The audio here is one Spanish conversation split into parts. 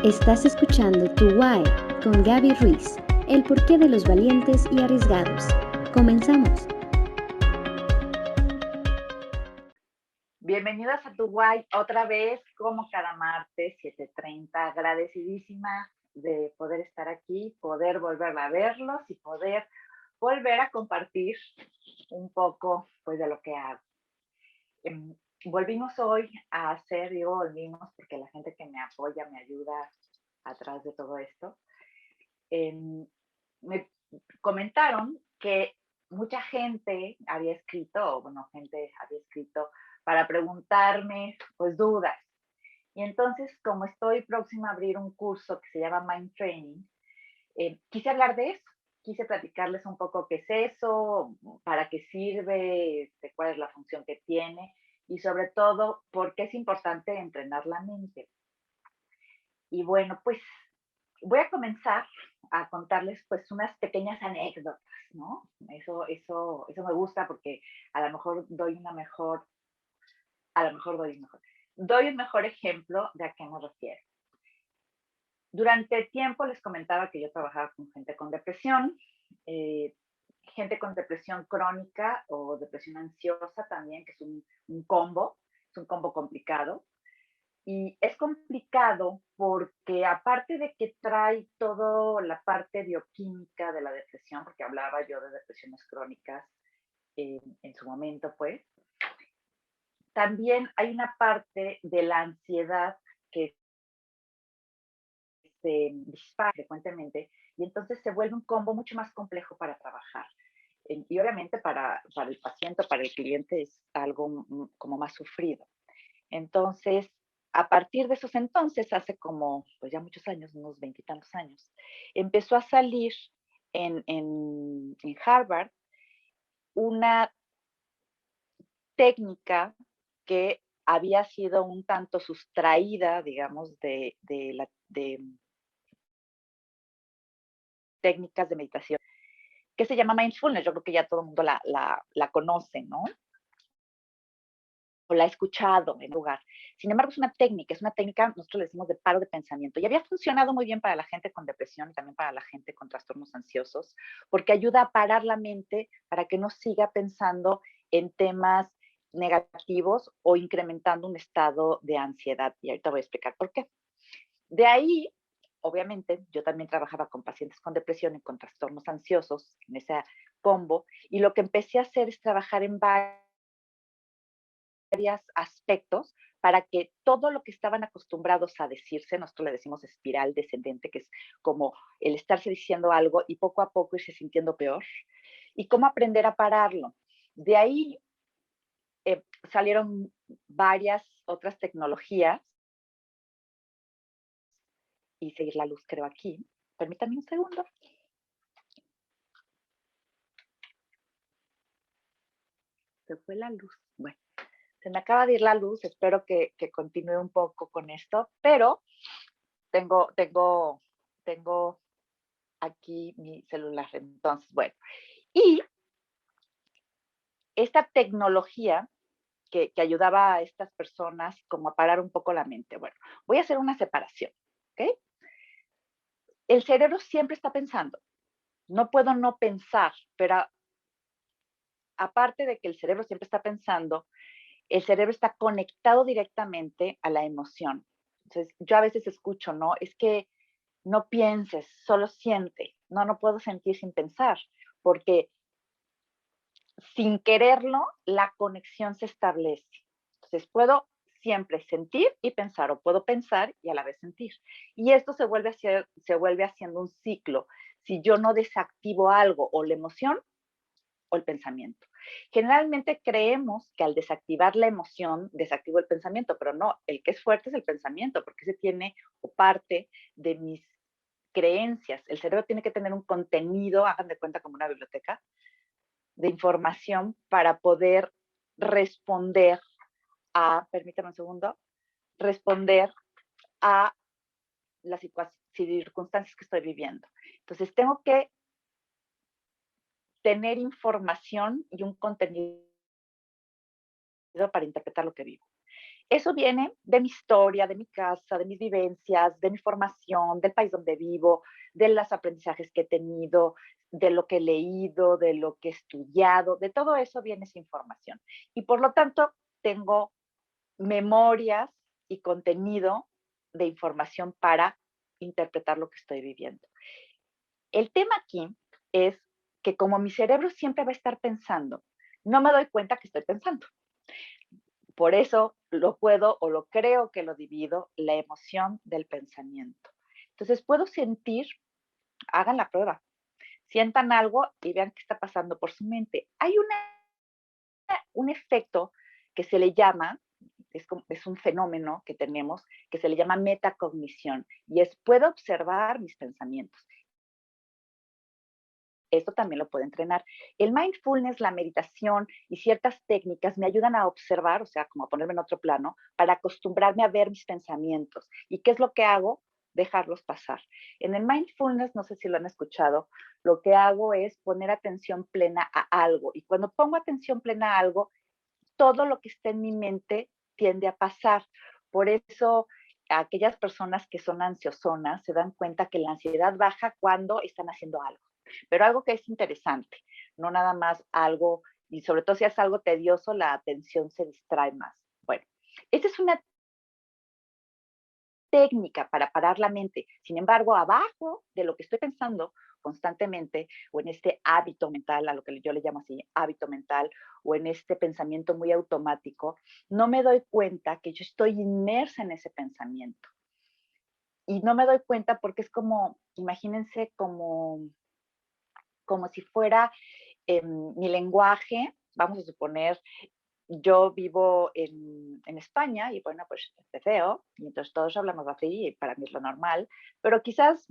Estás escuchando Tu Why con Gaby Ruiz, el porqué de los valientes y arriesgados. Comenzamos. Bienvenidas a Tu Why otra vez, como cada martes, 7:30. Agradecidísima de poder estar aquí, poder volver a verlos y poder volver a compartir un poco pues, de lo que hago. Volvimos hoy a hacer, digo volvimos porque la gente que me apoya, me ayuda atrás de todo esto, me comentaron que mucha gente había escrito, gente había escrito para preguntarme pues dudas. Y entonces, como estoy próxima a abrir un curso que se llama Mind Training, quise hablar de eso. Quise platicarles un poco qué es eso, para qué sirve, cuál es la función que tiene y sobre todo, por qué es importante entrenar la mente. Y bueno, pues voy a comenzar a contarles pues unas pequeñas anécdotas, ¿no? Eso me gusta porque a lo mejor doy una mejor, a lo mejor doy un mejor ejemplo de a qué me refiero. Durante tiempo les comentaba que yo trabajaba con gente con depresión, gente con depresión crónica o depresión ansiosa también, que es un combo, es un combo complicado. Y es complicado porque aparte de que trae toda la parte bioquímica de la depresión, porque hablaba yo de depresiones crónicas en su momento, pues, también hay una parte de la ansiedad que se dispara frecuentemente y entonces se vuelve un combo mucho más complejo para trabajar. Y obviamente para el paciente, para el cliente es algo como más sufrido. Entonces, a partir de esos entonces, hace como, pues ya muchos años, unos veintitantos años, empezó a salir en Harvard una técnica que había sido un tanto sustraída, digamos, de técnicas de meditación, que se llama mindfulness. Yo creo que ya todo el mundo la conoce, ¿no? O la ha escuchado en lugar. Sin embargo, es una técnica, nosotros le decimos de paro de pensamiento, y había funcionado muy bien para la gente con depresión y también para la gente con trastornos ansiosos, porque ayuda a parar la mente para que no siga pensando en temas negativos o incrementando un estado de ansiedad. Y ahorita voy a explicar por qué. De ahí, obviamente, yo también trabajaba con pacientes con depresión y con trastornos ansiosos en ese combo, y lo que empecé a hacer es trabajar en varios aspectos para que todo lo que estaban acostumbrados a decirse, nosotros le decimos espiral descendente, que es como el estarse diciendo algo y poco a poco irse sintiendo peor, y cómo aprender a pararlo. De ahí salieron varias otras tecnologías y seguir la luz, creo aquí. Permítanme un segundo. Se fue la luz. Bueno, se me acaba de ir la luz, espero que continúe un poco con esto, pero tengo aquí mi celular. Entonces, bueno, y esta tecnología que ayudaba a estas personas como a parar un poco la mente. Bueno, voy a hacer una separación, ¿ok? El cerebro siempre está pensando. No puedo no pensar, pero aparte de que el cerebro siempre está pensando, el cerebro está conectado directamente a la emoción. Entonces, yo a veces escucho, ¿no? Es que no pienses, solo siente. No, no puedo sentir sin pensar, porque sin quererlo, la conexión se establece. Entonces, puedo siempre sentir y pensar, o puedo pensar y a la vez sentir. Y esto se vuelve haciendo un ciclo. Si yo no desactivo algo, o la emoción o el pensamiento. Generalmente creemos que al desactivar la emoción, desactivo el pensamiento, pero no, el que es fuerte es el pensamiento, porque ese tiene o parte de mis creencias. El cerebro tiene que tener un contenido, hagan de cuenta como una biblioteca, de información para poder responder permítame un segundo, responder a las circunstancias que estoy viviendo. Entonces, tengo que tener información y un contenido para interpretar lo que vivo. Eso viene de mi historia, de mi casa, de mis vivencias, de mi formación, del país donde vivo, de los aprendizajes que he tenido, de lo que he leído, de lo que he estudiado, de todo eso viene esa información. Y por lo tanto, tengo memorias y contenido de información para interpretar lo que estoy viviendo. El tema aquí es que como mi cerebro siempre va a estar pensando, no me doy cuenta que estoy pensando. Por eso lo puedo o lo creo que lo divido, la emoción del pensamiento. Entonces puedo sentir, hagan la prueba, sientan algo y vean qué está pasando por su mente. Hay un efecto que se le llama, es un fenómeno que tenemos, que se le llama metacognición, y es puedo observar mis pensamientos. Esto también lo puedo entrenar. El mindfulness, la meditación y ciertas técnicas me ayudan a observar, o sea, como a ponerme en otro plano, para acostumbrarme a ver mis pensamientos. ¿Y qué es lo que hago? Dejarlos pasar. En el mindfulness, no sé si lo han escuchado, lo que hago es poner atención plena a algo. Y cuando pongo atención plena a algo, todo lo que está en mi mente tiende a pasar. Por eso, aquellas personas que son ansiosonas se dan cuenta que la ansiedad baja cuando están haciendo algo. Pero algo que es interesante, no nada más algo, y sobre todo si es algo tedioso, la atención se distrae más. Bueno, esta es una técnica para parar la mente. Sin embargo, abajo de lo que estoy pensando constantemente, o en este hábito mental, a lo que yo le llamo así, hábito mental, o en este pensamiento muy automático, no me doy cuenta que yo estoy inmersa en ese pensamiento. Y no me doy cuenta porque es como, imagínense como si fuera mi lenguaje, vamos a suponer, yo vivo en España y bueno, pues te veo y entonces todos hablamos así y para mí es lo normal, pero quizás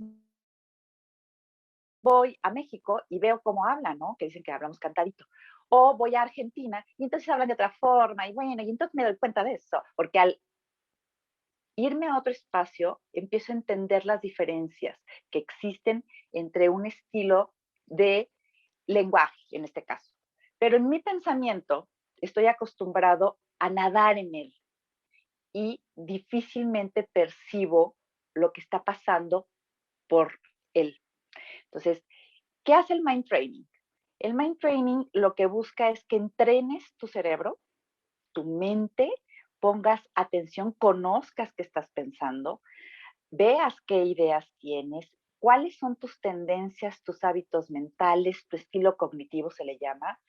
voy a México y veo cómo hablan, ¿no? Que dicen que hablamos cantadito. O voy a Argentina y entonces hablan de otra forma y bueno, y entonces me doy cuenta de eso, porque al irme a otro espacio empiezo a entender las diferencias que existen entre un estilo de lenguaje, en este caso. Pero en mi pensamiento estoy acostumbrado a nadar en él y difícilmente percibo lo que está pasando por él. Entonces, ¿qué hace el mind training? El mind training lo que busca es que entrenes tu cerebro, tu mente, pongas atención, conozcas qué estás pensando, veas qué ideas tienes, cuáles son tus tendencias, tus hábitos mentales, tu estilo cognitivo se le llama.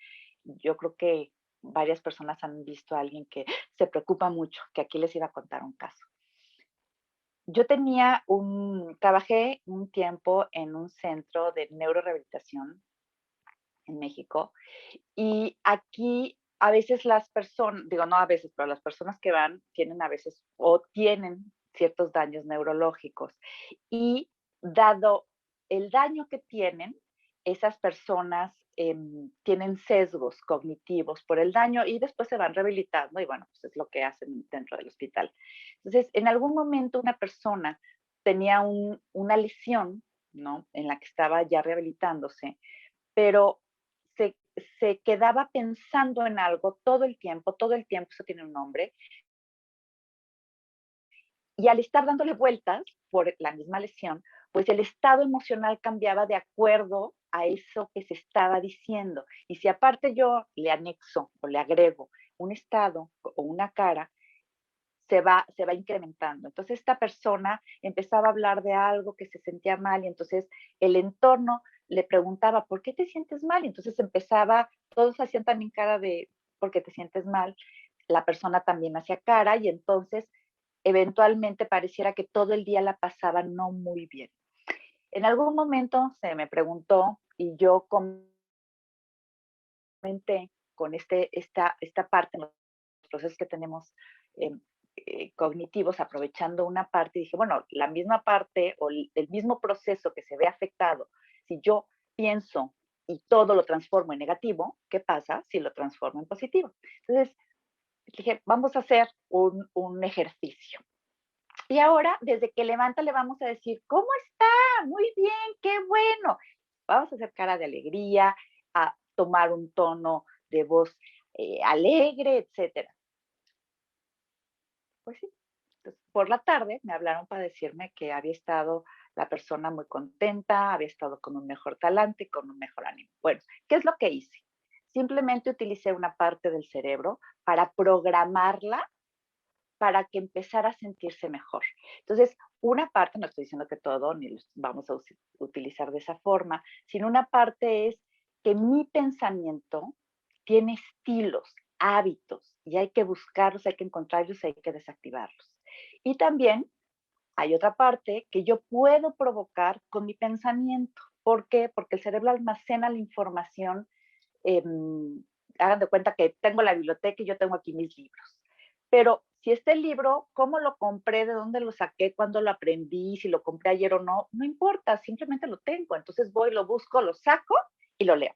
Yo creo que varias personas han visto a alguien que se preocupa mucho, que aquí les iba a contar un caso. Yo trabajé un tiempo en un centro de neurorehabilitación en México y aquí a veces las personas, digo no a veces, pero las personas que van tienen a veces o tienen ciertos daños neurológicos y dado el daño que tienen, esas personas tienen sesgos cognitivos por el daño y después se van rehabilitando y bueno, pues es lo que hacen dentro del hospital. Entonces, en algún momento una persona tenía una lesión, ¿no? En la que estaba ya rehabilitándose, pero se, se quedaba pensando en algo todo el tiempo, eso tiene un nombre, y al estar dándole vueltas por la misma lesión, pues el estado emocional cambiaba de acuerdo a eso que se estaba diciendo. Y si aparte yo le anexo o le agrego un estado o una cara, se va incrementando. Entonces esta persona empezaba a hablar de algo que se sentía mal y entonces el entorno le preguntaba, ¿por qué te sientes mal? Y entonces empezaba, todos hacían también cara de, ¿por qué te sientes mal? La persona también hacía cara y entonces eventualmente pareciera que todo el día la pasaba no muy bien. En algún momento se me preguntó y yo comenté con esta parte, los procesos que tenemos eh, cognitivos, aprovechando una parte, dije, bueno, la misma parte o el mismo proceso que se ve afectado, si yo pienso y todo lo transformo en negativo, ¿qué pasa si lo transformo en positivo? Entonces dije, vamos a hacer un ejercicio. Y ahora, desde que levanta, le vamos a decir, ¿cómo está? Muy bien, qué bueno. Vamos a hacer cara de alegría, a tomar un tono de voz alegre, etcétera. Pues sí. Entonces, por la tarde me hablaron para decirme que había estado la persona muy contenta, había estado con un mejor talante y con un mejor ánimo. Bueno, ¿qué es lo que hice? Simplemente utilicé una parte del cerebro para programarla para que empezara a sentirse mejor. Entonces, una parte, no estoy diciendo que todo, ni los vamos a utilizar de esa forma, sino una parte es que mi pensamiento tiene estilos, hábitos, y hay que buscarlos, hay que encontrarlos, hay que desactivarlos. Y también hay otra parte que yo puedo provocar con mi pensamiento. ¿Por qué? Porque el cerebro almacena la información. Hagan de cuenta que tengo la biblioteca y yo tengo aquí mis libros. Pero si este libro, cómo lo compré, de dónde lo saqué, cuándo lo aprendí, si lo compré ayer o no, no importa, simplemente lo tengo. Entonces voy, lo busco, lo saco y lo leo.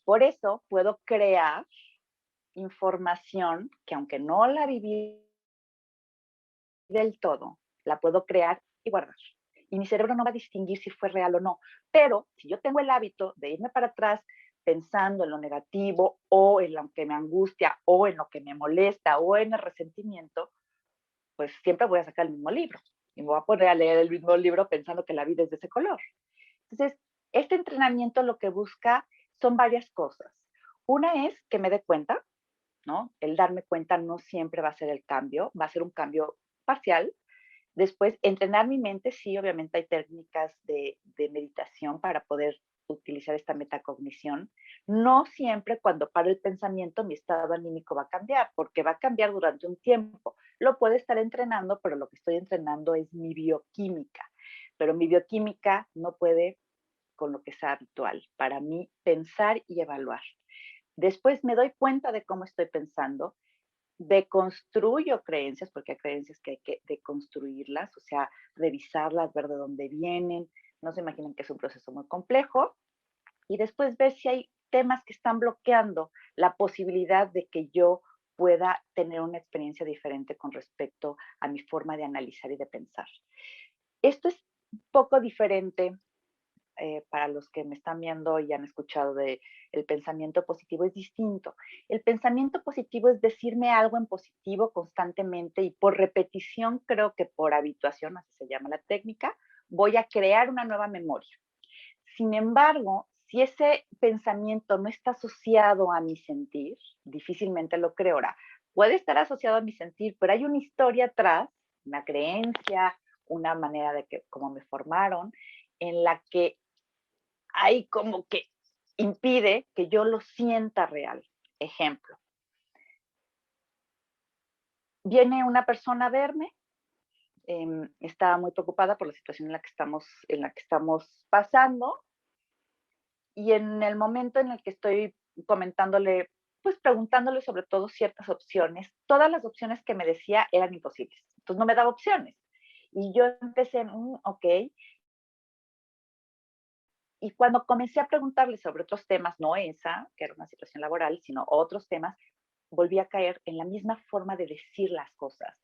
Por eso puedo crear información que aunque no la viví del todo, la puedo crear y guardar. Y mi cerebro no va a distinguir si fue real o no. Pero si yo tengo el hábito de irme para atrás pensando en lo negativo o en lo que me angustia o en lo que me molesta o en el resentimiento, pues siempre voy a sacar el mismo libro y me voy a poner a leer el mismo libro pensando que la vida es de ese color. Entonces, este entrenamiento lo que busca son varias cosas. Una es que me dé cuenta, ¿no? El darme cuenta no siempre va a ser el cambio, va a ser un cambio parcial. Después, entrenar mi mente, sí, obviamente hay técnicas de meditación para poder utilizar esta metacognición. No siempre cuando paro el pensamiento mi estado anímico va a cambiar, porque va a cambiar durante un tiempo. Lo puedo estar entrenando, pero lo que estoy entrenando es mi bioquímica. Pero mi bioquímica no puede con lo que es habitual para mí pensar y evaluar. Después me doy cuenta de cómo estoy pensando, deconstruyo creencias, porque hay creencias que hay que deconstruirlas, o sea, revisarlas, ver de dónde vienen. No se imaginen que es un proceso muy complejo. Y después ver si hay temas que están bloqueando la posibilidad de que yo pueda tener una experiencia diferente con respecto a mi forma de analizar y de pensar. Esto es un poco diferente para los que me están viendo y han escuchado de el pensamiento positivo, es distinto. El pensamiento positivo es decirme algo en positivo constantemente y por repetición, creo que por habituación, así se llama la técnica, voy a crear una nueva memoria. Sin embargo, si ese pensamiento no está asociado a mi sentir, difícilmente lo creo. Ahora, puede estar asociado a mi sentir, pero hay una historia atrás, una creencia, una manera de que, cómo me formaron, en la que hay como que impide que yo lo sienta real. Ejemplo, viene una persona a verme, está muy preocupada por la situación en la que estamos pasando, y en el momento en el que estoy comentándole, pues preguntándole sobre todo ciertas opciones, todas las opciones que me decía eran imposibles. Entonces no me daba opciones. Y yo empecé, ok. Y cuando comencé a preguntarle sobre otros temas, no esa, que era una situación laboral, sino otros temas, volví a caer en la misma forma de decir las cosas.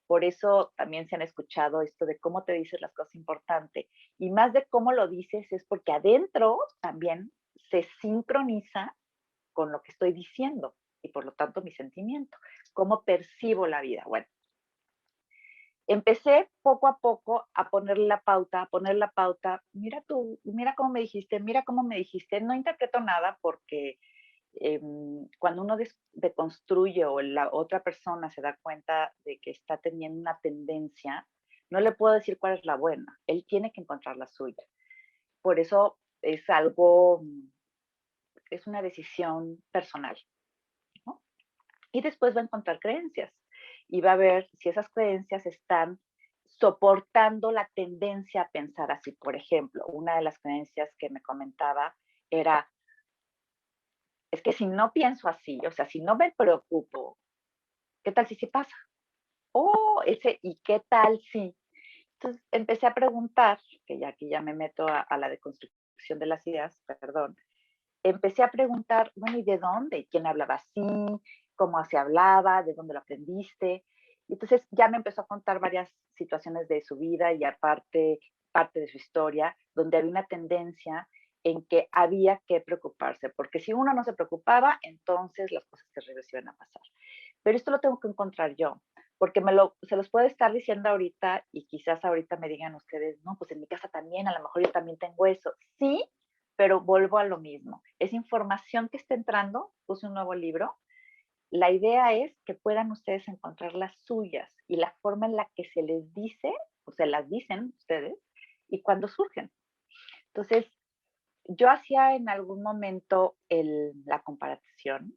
Por eso también se han escuchado esto de cómo te dices las cosas importante. Y más de cómo lo dices es porque adentro también se sincroniza con lo que estoy diciendo y por lo tanto mi sentimiento. ¿Cómo percibo la vida? Bueno, empecé poco a poco a ponerle la pauta, a poner la pauta. Mira tú, mira cómo me dijiste. No interpreto nada porque cuando uno deconstruye o la otra persona se da cuenta de que está teniendo una tendencia, no le puedo decir cuál es la buena. Él tiene que encontrar la suya. Por eso es algo, es una decisión personal, ¿no? Y después va a encontrar creencias y va a ver si esas creencias están soportando la tendencia a pensar así. Por ejemplo, una de las creencias que me comentaba era, es que si no pienso así, o sea, si no me preocupo, ¿qué tal si sí pasa? Oh, ese, ¿y qué tal si? Entonces empecé a preguntar, que ya aquí ya me meto a la deconstrucción de las ideas, perdón, empecé a preguntar, bueno, ¿y de dónde? ¿Quién hablaba así? ¿Cómo se hablaba? ¿De dónde lo aprendiste? Y entonces ya me empezó a contar varias situaciones de su vida y aparte parte de su historia, donde había una tendencia en que había que preocuparse, porque si uno no se preocupaba, entonces las cosas terribles iban a pasar. pero esto lo tengo que encontrar yo, porque se los puedo estar diciendo ahorita y quizás ahorita me digan ustedes, no, pues en mi casa también, a lo mejor yo también tengo eso. Sí, pero vuelvo a lo mismo. Es información que está entrando, puse un nuevo libro. La idea es que puedan ustedes encontrar las suyas y la forma en la que se les dice, o se las dicen ustedes, y cuando surgen. Entonces, yo hacía en algún momento la comparación.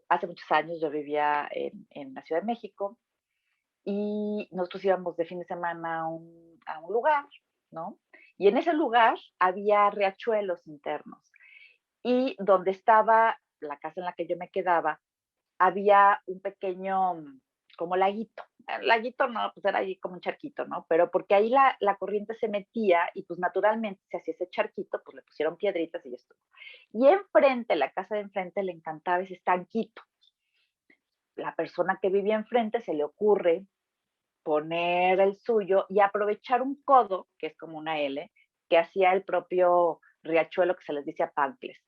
Hace muchos años yo vivía en la Ciudad de México y nosotros íbamos de fin de semana a un lugar, ¿no? Y en ese lugar había riachuelos internos. Y donde estaba la casa en la que yo me quedaba, había un pequeño, como laguito. Laguito no, pues era ahí como un charquito, ¿no? Pero porque ahí la corriente se metía y pues naturalmente se hacía ese charquito, pues le pusieron piedritas y ya estuvo. Y enfrente, la casa de enfrente, le encantaba ese estanquito. La persona que vivía enfrente se le ocurre poner el suyo y aprovechar un codo, que es como una L, que hacía el propio riachuelo que se les dice a Pancles.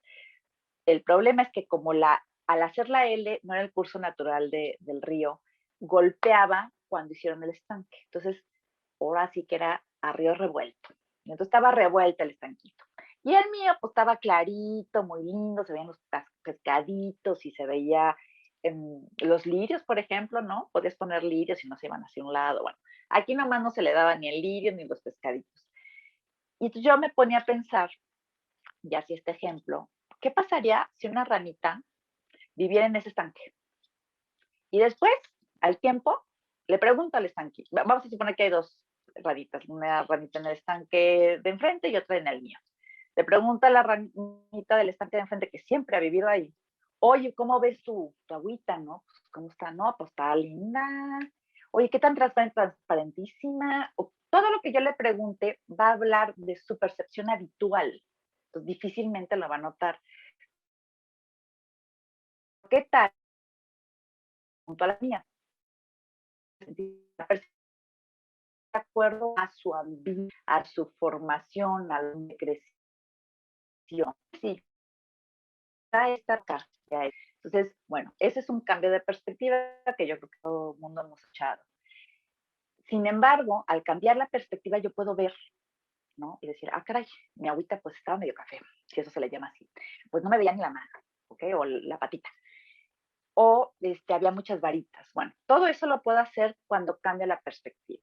El problema es que como al hacer la L no era el curso natural del río, golpeaba cuando hicieron el estanque. Entonces, ahora sí que era a río revuelto. Y entonces estaba revuelta el estanquito. Y el mío, pues estaba clarito, muy lindo, se veían los pescaditos y se veía los lirios, por ejemplo, ¿no? Podías poner lirios y no se iban hacia un lado. Bueno, aquí nomás no se le daba ni el lirio ni los pescaditos. Y yo me ponía a pensar, ya si este ejemplo, ¿qué pasaría si una ranita viviera en ese estanque? Y después, al tiempo, le pregunto al estanque, vamos a suponer que hay dos ranitas, una ranita en el estanque de enfrente y otra en el mío. Le pregunta a la ranita del estanque de enfrente, que siempre ha vivido ahí, oye, ¿cómo ves tu agüita, no? Pues, ¿cómo está? No, pues está linda. Oye, ¿qué tan transparentísima? O, todo lo que yo le pregunte va a hablar de su percepción habitual. Entonces, difícilmente lo va a notar. ¿Qué tal? Junto a la mía. La persona de acuerdo a su ambiente, a su formación, a donde creció. Sí, está acá. Entonces, bueno, ese es un cambio de perspectiva que yo creo que todo el mundo hemos echado. Sin embargo, al cambiar la perspectiva, yo puedo ver, ¿no? Y decir, ah, caray, mi agüita pues estaba medio café, si eso se le llama así. Pues no me veía ni la mano, ¿ok? O la patita. O había muchas varitas. Bueno, todo eso lo puedo hacer cuando cambia la perspectiva.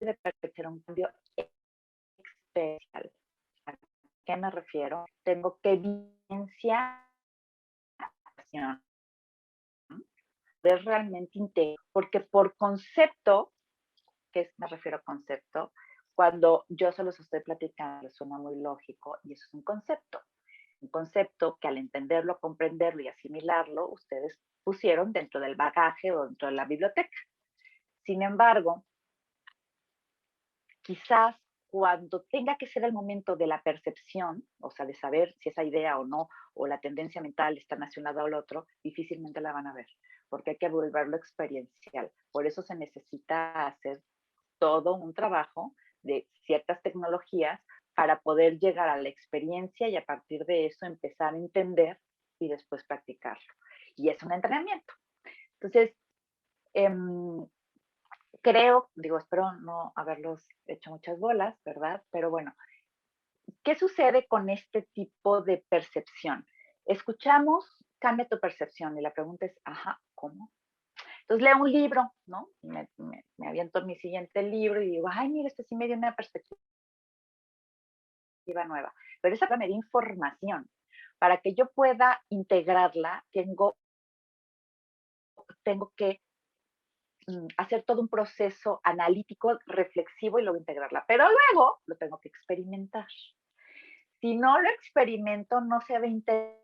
De perspectiva, un cambio especial. ¿A qué me refiero? Tengo que evidenciar ver realmente integro, porque por concepto, me refiero a concepto, cuando yo se los estoy platicando, suena muy lógico y eso es un concepto que al entenderlo, comprenderlo y asimilarlo, ustedes pusieron dentro del bagaje o dentro de la biblioteca. Sin embargo, quizás cuando tenga que ser el momento de la percepción, o sea, de saber si esa idea o no, o la tendencia mental está nacionada al otro, difícilmente la van a ver, porque hay que volverlo experiencial. Por eso se necesita hacer todo un trabajo de ciertas tecnologías para poder llegar a la experiencia y a partir de eso empezar a entender y después practicarlo. Y es un entrenamiento. Entonces, creo, digo, espero no haberlos hecho muchas bolas, ¿verdad? Pero bueno, ¿qué sucede con este tipo de percepción? Escuchamos, cambia tu percepción y la pregunta es, ajá, ¿cómo? Entonces leo un libro, ¿no? Me aviento mi siguiente libro y digo, ay, mira, este sí me dio una perspectiva nueva. Pero esa me dio información. Para que yo pueda integrarla, tengo que hacer todo un proceso analítico, reflexivo y luego integrarla. Pero luego lo tengo que experimentar. Si no lo experimento, no se va a integrar,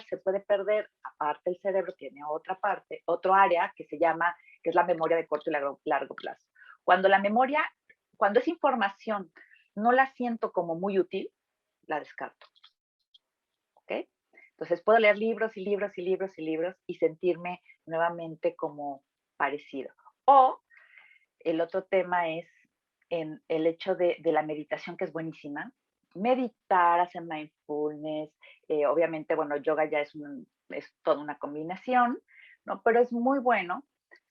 se puede perder. Aparte, el cerebro tiene otra parte, otro área que se llama, que es la memoria de corto y largo plazo. Cuando la memoria, cuando esa información no la siento como muy útil, la descarto. ¿Ok? Entonces puedo leer libros y libros y libros y libros y sentirme nuevamente como parecido. O el otro tema es en el hecho de la meditación, que es buenísima. meditar, hacer mindfulness, obviamente, bueno, yoga ya es toda una combinación, ¿no? Pero es muy bueno.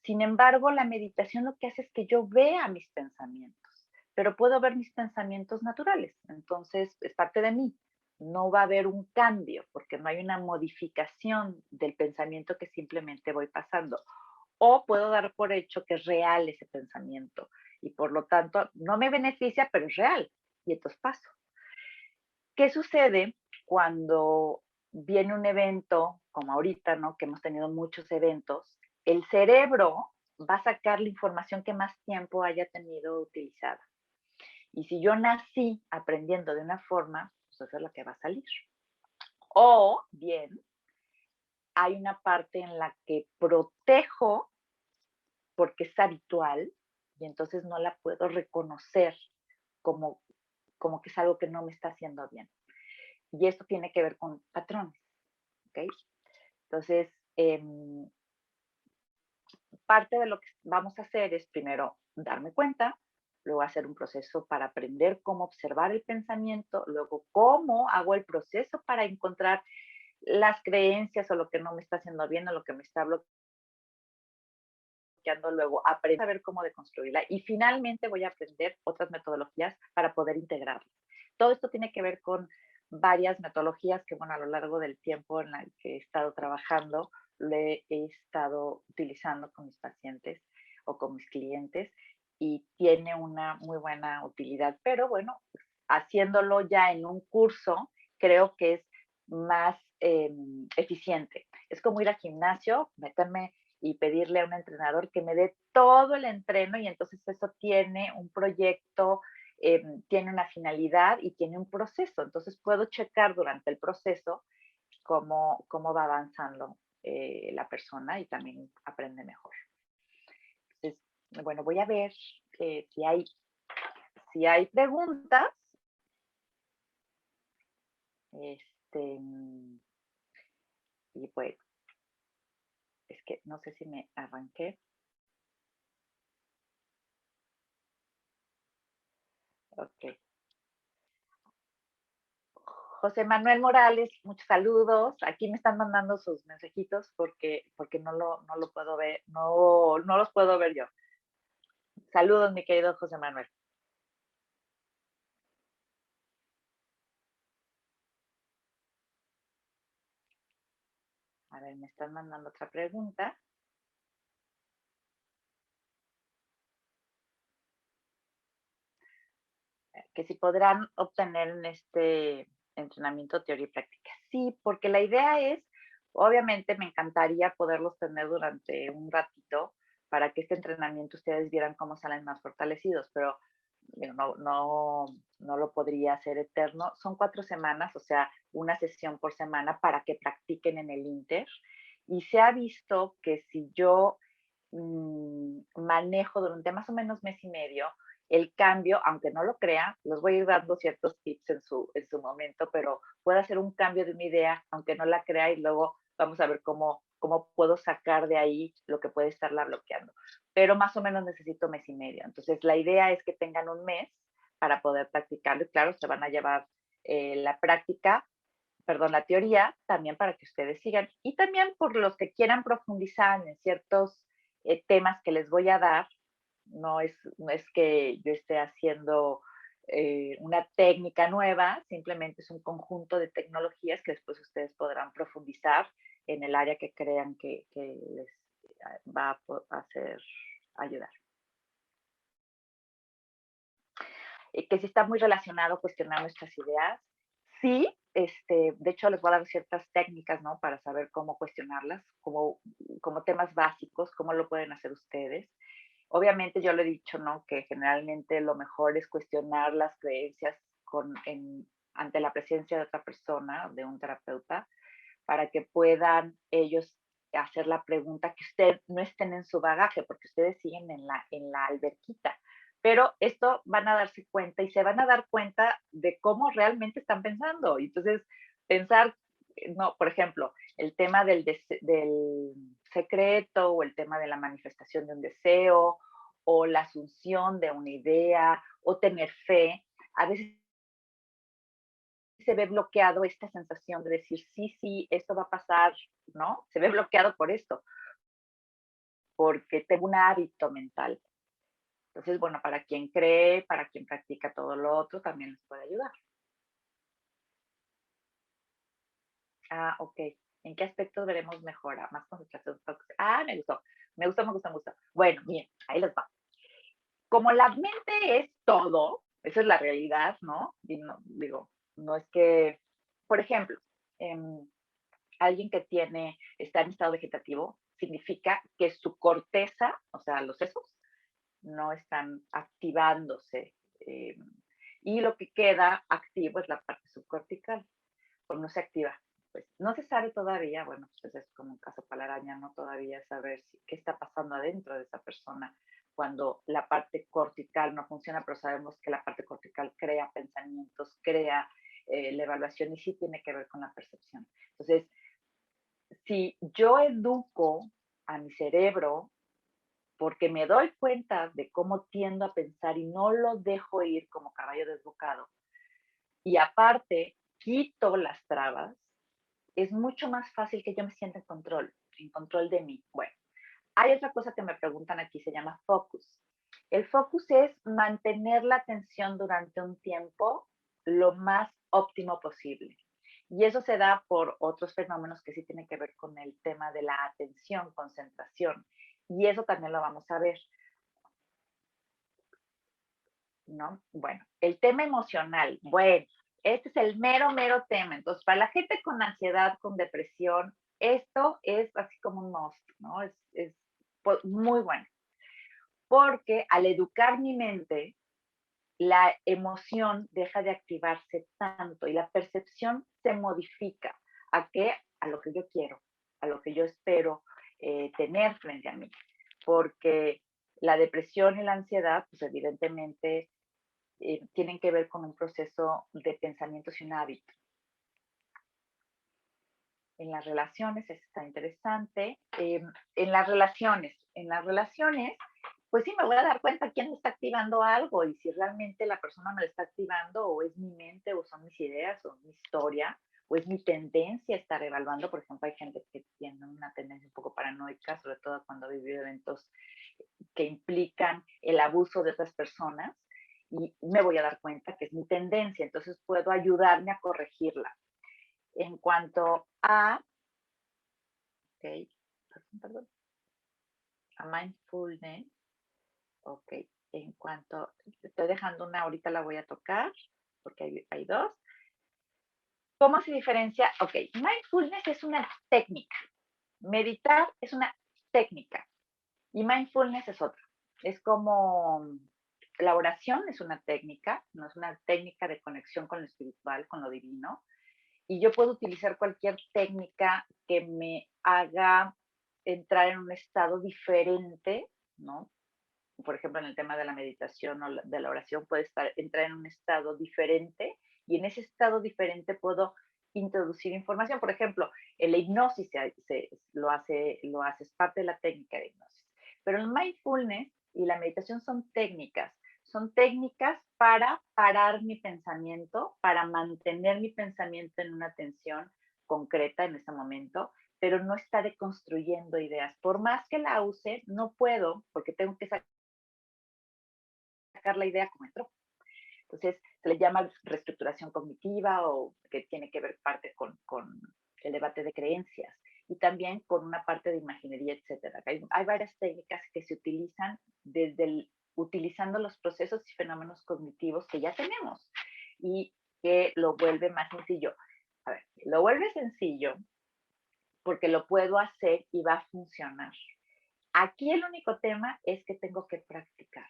Sin embargo, la meditación lo que hace es que yo vea mis pensamientos, pero puedo ver mis pensamientos naturales. Entonces, es parte de mí. No va a haber un cambio porque no hay una modificación del pensamiento que simplemente voy pasando. O puedo dar por hecho que es real ese pensamiento y por lo tanto no me beneficia, pero es real. Y entonces paso. ¿Qué sucede cuando viene un evento, como ahorita, ¿no? Que hemos tenido muchos eventos, el cerebro va a sacar la información que más tiempo haya tenido utilizada. Y si yo nací aprendiendo de una forma, pues eso es lo que va a salir. O bien, hay una parte en la que protejo porque es habitual y entonces no la puedo reconocer como, como que es algo que no me está haciendo bien. Y esto tiene que ver con patrones. ¿Ok? Entonces, parte de lo que vamos a hacer es primero darme cuenta, luego hacer un proceso para aprender cómo observar el pensamiento, luego cómo hago el proceso para encontrar las creencias o lo que no me está haciendo bien o lo que me está bloqueando, luego aprender a ver cómo deconstruirla y finalmente voy a aprender otras metodologías para poder integrarlas. Todo esto tiene que ver con varias metodologías que, bueno, a lo largo del tiempo en la que he estado trabajando, le he estado utilizando con mis pacientes o con mis clientes y tiene una muy buena utilidad. Pero bueno, haciéndolo ya en un curso, creo que es más eficiente. Es como ir al gimnasio, meterme y pedirle a un entrenador que me dé todo el entreno y entonces eso tiene un proyecto, tiene una finalidad y tiene un proceso. Entonces puedo checar durante el proceso cómo va avanzando la persona y también aprende mejor. Entonces, bueno, voy a ver si hay preguntas. Este, y pues, es que no sé si me arranqué. Ok. José Manuel Morales, muchos saludos. Aquí me están mandando sus mensajitos porque no lo puedo ver, no los puedo ver yo. Saludos, mi querido José Manuel. A ver, me están mandando otra pregunta. Que si podrán obtener en este entrenamiento teoría y práctica. Sí, porque la idea es, obviamente me encantaría poderlos tener durante un ratito para que este entrenamiento ustedes vieran cómo salen más fortalecidos, pero no lo podría hacer eterno. Son 4 semanas, o sea, una sesión por semana para que practiquen en el Inter. Y se ha visto que si yo manejo durante más o menos mes y medio el cambio, aunque no lo crean, los voy a ir dando ciertos tips en su momento, pero puedo hacer un cambio de una idea, aunque no la crea, y luego vamos a ver cómo puedo sacar de ahí lo que puede estarla bloqueando. Pero más o menos necesito mes y medio. Entonces, la idea es que tengan un mes para poder practicarlo y claro, se van a llevar la práctica, perdón, la teoría también para que ustedes sigan. Y también por los que quieran profundizar en ciertos temas que les voy a dar, no es que yo esté haciendo una técnica nueva, simplemente es un conjunto de tecnologías que después ustedes podrán profundizar en el área que crean que les va a hacer ayudar. Que si está muy relacionado a cuestionar nuestras ideas. Sí, de hecho les voy a dar ciertas técnicas, ¿no? Para saber cómo cuestionarlas, como temas básicos, cómo lo pueden hacer ustedes. Obviamente yo le he dicho, ¿no? Que generalmente lo mejor es cuestionar las creencias ante la presencia de otra persona, de un terapeuta, para que puedan ellos hacer la pregunta, que ustedes no estén en su bagaje, porque ustedes siguen en la alberquita. Pero esto van a darse cuenta y se van a dar cuenta de cómo realmente están pensando. Y entonces, pensar, no, por ejemplo, el tema del secreto o el tema de la manifestación de un deseo o la asunción de una idea o tener fe, a veces se ve bloqueado esta sensación de decir, sí, sí, esto va a pasar, ¿no? Se ve bloqueado por esto, porque tengo un hábito mental. Entonces, bueno, para quien cree, para quien practica todo lo otro, también les puede ayudar. Ah, ok. ¿En qué aspectos veremos mejora? Más concentración. Ah, me gustó. Me gustó, me gustó, me gustó. Bueno, bien, ahí les va. Como la mente es todo, esa es la realidad, ¿no? Y no digo, no es que, por ejemplo, alguien que está en estado vegetativo, significa que su corteza, o sea, los sesos, no están activándose. Y lo que queda activo es la parte subcortical, o no se activa. Pues no se sabe todavía, bueno, pues es como un caso para la araña, no todavía saber qué está pasando adentro de esa persona cuando la parte cortical no funciona, pero sabemos que la parte cortical crea pensamientos, crea la evaluación y sí tiene que ver con la percepción. Entonces, si yo educo a mi cerebro porque me doy cuenta de cómo tiendo a pensar y no lo dejo ir como caballo desbocado, y aparte quito las trabas, es mucho más fácil que yo me sienta en control de mí. Bueno, hay otra cosa que me preguntan aquí, se llama focus. El focus es mantener la atención durante un tiempo lo más óptimo posible. Y eso se da por otros fenómenos que sí tienen que ver con el tema de la atención, concentración. Y eso también lo vamos a ver, ¿no? Bueno, el tema emocional. Bueno, este es el mero, mero tema. Entonces, para la gente con ansiedad, con depresión, esto es así como un must, ¿no? Es muy bueno. Porque al educar mi mente, la emoción deja de activarse tanto y la percepción se modifica. ¿A qué? A lo que yo quiero, a lo que yo espero tener frente a mí. Porque la depresión y la ansiedad, pues evidentemente tienen que ver con un proceso de pensamientos y un hábito. En las relaciones, eso está interesante. En las relaciones, pues sí me voy a dar cuenta quién me está activando algo y si realmente la persona me lo está activando o es mi mente o son mis ideas o mi historia o es mi tendencia a estar evaluando. Por ejemplo, hay gente que tiene una tendencia un poco paranoica, sobre todo cuando ha vivido eventos que implican el abuso de otras personas y me voy a dar cuenta que es mi tendencia, entonces puedo ayudarme a corregirla. En cuanto a, ok, perdón, a mindfulness, ok, en cuanto, estoy dejando una, ahorita la voy a tocar, porque hay dos. ¿Cómo se diferencia? Ok, mindfulness es una técnica, meditar es una técnica y mindfulness es otra. Es como la oración es una técnica, no es una técnica de conexión con lo espiritual, con lo divino, y yo puedo utilizar cualquier técnica que me haga entrar en un estado diferente, ¿no? Por ejemplo, en el tema de la meditación o de la oración, puede entrar en un estado diferente y en ese estado diferente puedo introducir información. Por ejemplo, la hipnosis lo hace, es parte de la técnica de hipnosis. Pero el mindfulness y la meditación son técnicas para parar mi pensamiento, para mantener mi pensamiento en una atención concreta en ese momento, pero no está deconstruyendo ideas. Por más que la use, no puedo, porque tengo que sacar la idea como entró. Entonces, se le llama reestructuración cognitiva o que tiene que ver parte con el debate de creencias y también con una parte de imaginería, etcétera. Hay varias técnicas que se utilizan utilizando los procesos y fenómenos cognitivos que ya tenemos y que lo vuelve más sencillo. A ver, lo vuelve sencillo porque lo puedo hacer y va a funcionar. Aquí el único tema es que tengo que practicar.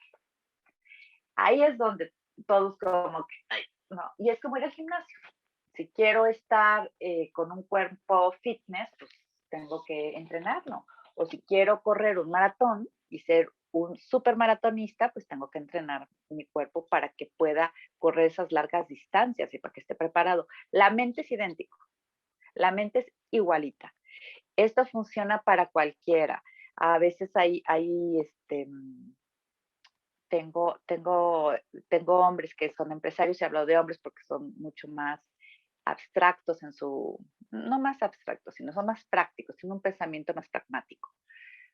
Ahí es donde todos como que, ay, no, y es como ir al gimnasio. Si quiero estar con un cuerpo fitness, pues tengo que entrenarlo. O si quiero correr un maratón y ser un supermaratonista, pues tengo que entrenar mi cuerpo para que pueda correr esas largas distancias y para que esté preparado. La mente es idéntico, la mente es igualita. Esto funciona para cualquiera. A veces tengo hombres que son empresarios y hablo de hombres porque son mucho más abstractos en su, no más abstractos, sino son más prácticos, tienen un pensamiento más pragmático,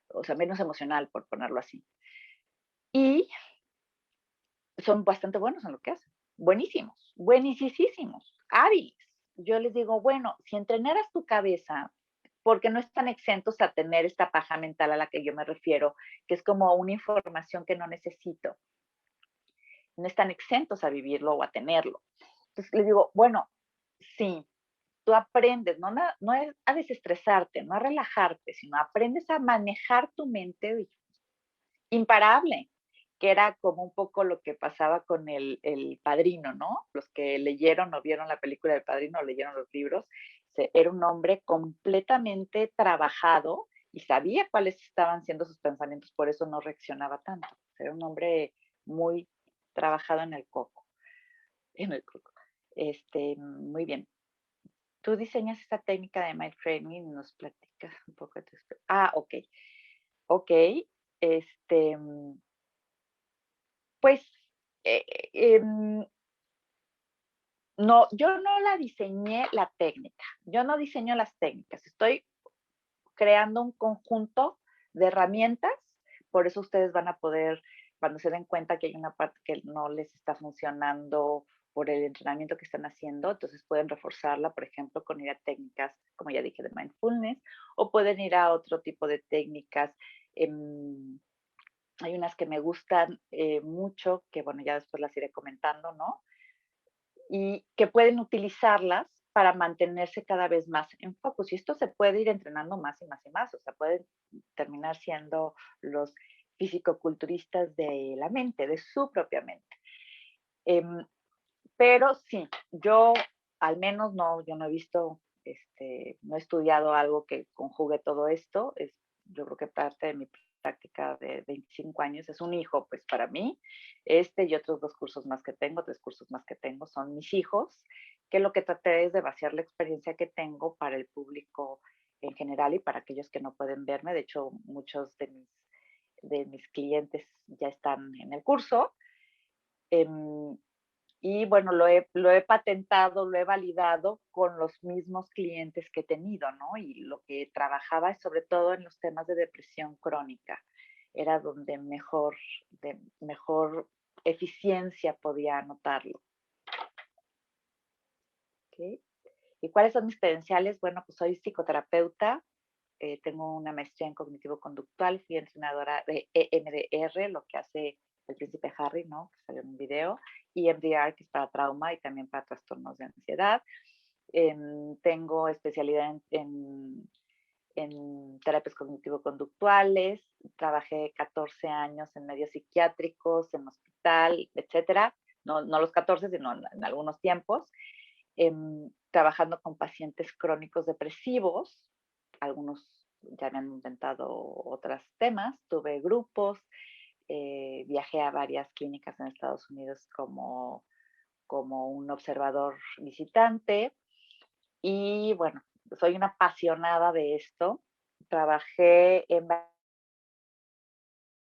o sea, menos emocional, por ponerlo así. Y son bastante buenos en lo que hacen. Buenísimos, buenísimos, hábiles. Yo les digo, bueno, si entrenaras tu cabeza, porque no están exentos a tener esta paja mental a la que yo me refiero, que es como una información que no necesito. No están exentos a vivirlo o a tenerlo. Entonces les digo, bueno, sí, tú aprendes, no es a desestresarte, no a relajarte, sino aprendes a manejar tu mente imparable, que era como un poco lo que pasaba con el Padrino, ¿no? Los que leyeron o vieron la película del Padrino o leyeron los libros, era un hombre completamente trabajado y sabía cuáles estaban siendo sus pensamientos, por eso no reaccionaba tanto. Era un hombre muy trabajado en el coco, en el coco. Muy bien. Tú diseñas esta técnica de mind training y nos platicas un poco de tu experiencia. Ah, ok. Ok. Este, pues, eh, em, no, yo no la diseñé la técnica, yo no diseño las técnicas, estoy creando un conjunto de herramientas, por eso ustedes van a poder, cuando se den cuenta que hay una parte que no les está funcionando por el entrenamiento que están haciendo, entonces pueden reforzarla, por ejemplo, con ir a técnicas, como ya dije, de mindfulness, o pueden ir a otro tipo de técnicas. Hay unas que me gustan mucho, que bueno, ya después las iré comentando, ¿no? Y que pueden utilizarlas para mantenerse cada vez más en focus. Y esto se puede ir entrenando más y más y más. O sea, pueden terminar siendo los fisicoculturistas de la mente, de su propia mente. Pero sí, yo al menos no, yo no he visto, no he estudiado algo que conjugue todo esto. Yo creo que parte de mi práctica de 25 años es un hijo, pues para mí, y otros 2 cursos más que tengo, 3 cursos más que tengo, son mis hijos, que lo que traté es de vaciar la experiencia que tengo para el público en general y para aquellos que no pueden verme. De hecho, muchos de mis clientes ya están en el curso. Em, y bueno, lo he patentado, lo he validado con los mismos clientes que he tenido, ¿no? Y lo que trabajaba es sobre todo en los temas de depresión crónica. Era donde mejor eficiencia podía notarlo. ¿Ok? ¿Y cuáles son mis credenciales? Bueno, pues soy psicoterapeuta, tengo una maestría en cognitivo-conductual, fui entrenadora de EMDR, lo que hace el príncipe Harry, ¿no? Que salió en un video, y MDR, que es para trauma y también para trastornos de ansiedad. Tengo especialidad en terapias cognitivo-conductuales, trabajé 14 años en medios psiquiátricos, en hospital, etcétera. No, no los 14, sino en algunos tiempos. Trabajando con pacientes crónicos depresivos, algunos ya me han inventado otros temas, tuve grupos, viajé a varias clínicas en Estados Unidos como un observador visitante y bueno, soy una apasionada de esto. Trabajé en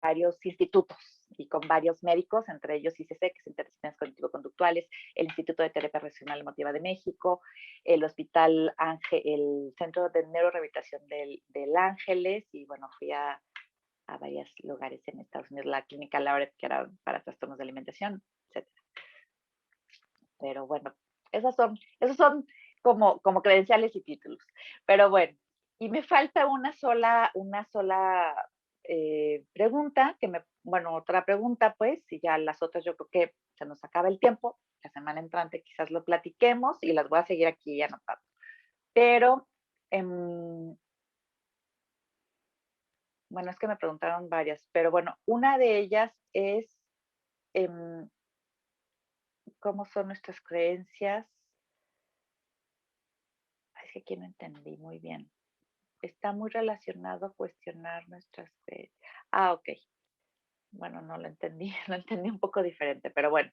varios institutos y con varios médicos, entre ellos ICC, que es Interdisciplinas Cognitivo-Conductuales, el Instituto de Terapia Racional Emotiva de México, el Hospital Ángel, el Centro de Neurorehabilitación del Ángeles, y bueno, fui a varios lugares en Estados Unidos, la Clínica Lauret, que era para trastornos de alimentación, etcétera. Pero bueno, esos son como credenciales y títulos. Pero bueno, y me falta una sola pregunta, bueno, otra pregunta pues, y ya las otras yo creo que se nos acaba el tiempo, la semana entrante quizás lo platiquemos y las voy a seguir aquí anotando. Pero, bueno, es que me preguntaron varias, pero bueno, una de ellas es, em, ¿cómo son nuestras creencias? Es que aquí no entendí muy bien. Está muy relacionado a cuestionar nuestras creencias. Ah, ok. Bueno, no lo entendí, lo entendí un poco diferente, pero bueno,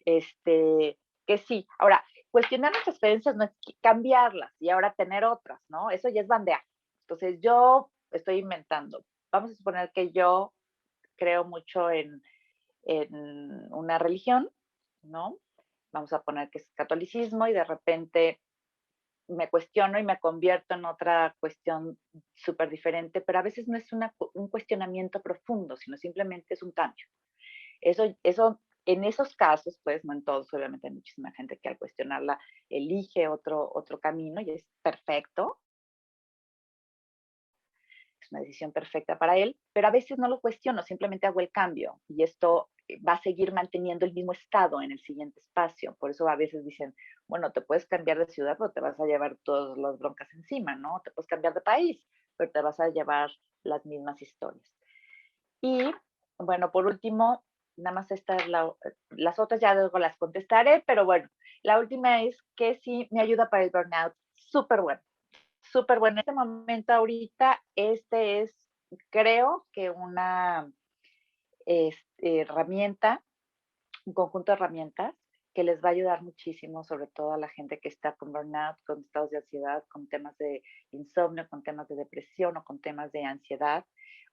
que sí. Ahora, cuestionar nuestras creencias no es cambiarlas y ahora tener otras, ¿no? Eso ya es bandear. Entonces, yo estoy inventando. Vamos a suponer que yo creo mucho en una religión, ¿no? Vamos a poner que es catolicismo y de repente me cuestiono y me convierto en otra cuestión súper diferente, pero a veces no es un cuestionamiento profundo, sino simplemente es un cambio. Eso, en esos casos, pues no en todos, obviamente hay muchísima gente que al cuestionarla elige otro camino y es perfecto, es una decisión perfecta para él, pero a veces no lo cuestiono, simplemente hago el cambio y esto va a seguir manteniendo el mismo estado en el siguiente espacio. Por eso a veces dicen, bueno, te puedes cambiar de ciudad, pero te vas a llevar todas las broncas encima, ¿no? Te puedes cambiar de país, pero te vas a llevar las mismas historias. Y bueno, por último, nada más las otras ya luego las contestaré, pero bueno, la última es que sí me ayuda para el burnout. Súper bueno, súper bueno. En este momento ahorita, este es, creo que una herramienta, un conjunto de herramientas que les va a ayudar muchísimo, sobre todo a la gente que está con burnout, con estados de ansiedad, con temas de insomnio, con temas de depresión o con temas de ansiedad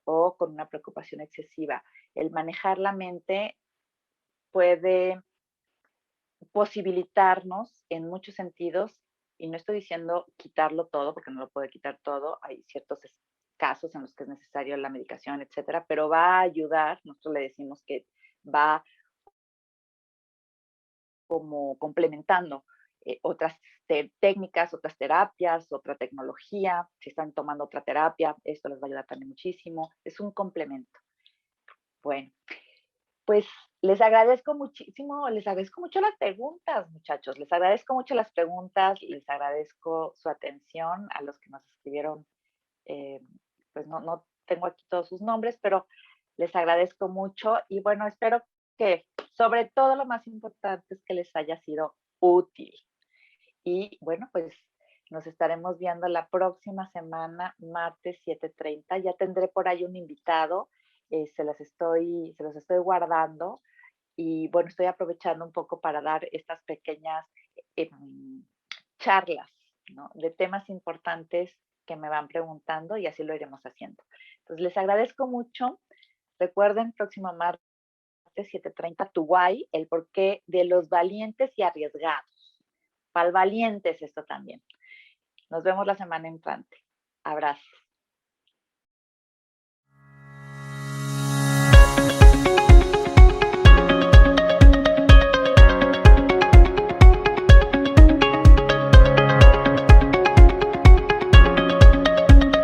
o con una preocupación excesiva. El manejar la mente puede posibilitarnos en muchos sentidos, y no estoy diciendo quitarlo todo, porque no lo puede quitar todo, hay ciertos casos en los que es necesario la medicación, etcétera, pero va a ayudar, nosotros le decimos que va como complementando otras técnicas, otras terapias, otra tecnología, si están tomando otra terapia, esto les va a ayudar también muchísimo, es un complemento. Bueno, pues les agradezco mucho las preguntas, muchachos, les agradezco mucho las preguntas, les agradezco su atención a los que nos escribieron, eh, pues no tengo aquí todos sus nombres, pero les agradezco mucho y bueno, espero que sobre todo lo más importante es que les haya sido útil. Y bueno, pues nos estaremos viendo la próxima semana, martes 7:30. Ya tendré por ahí un invitado, se los estoy guardando y bueno, estoy aprovechando un poco para dar estas pequeñas charlas, ¿no? De temas importantes que me van preguntando y así lo iremos haciendo. Entonces, les agradezco mucho. Recuerden, próximo martes 7:30, tu why, el porqué de los valientes y arriesgados. Para el valiente es esto también. Nos vemos la semana entrante. Abrazos.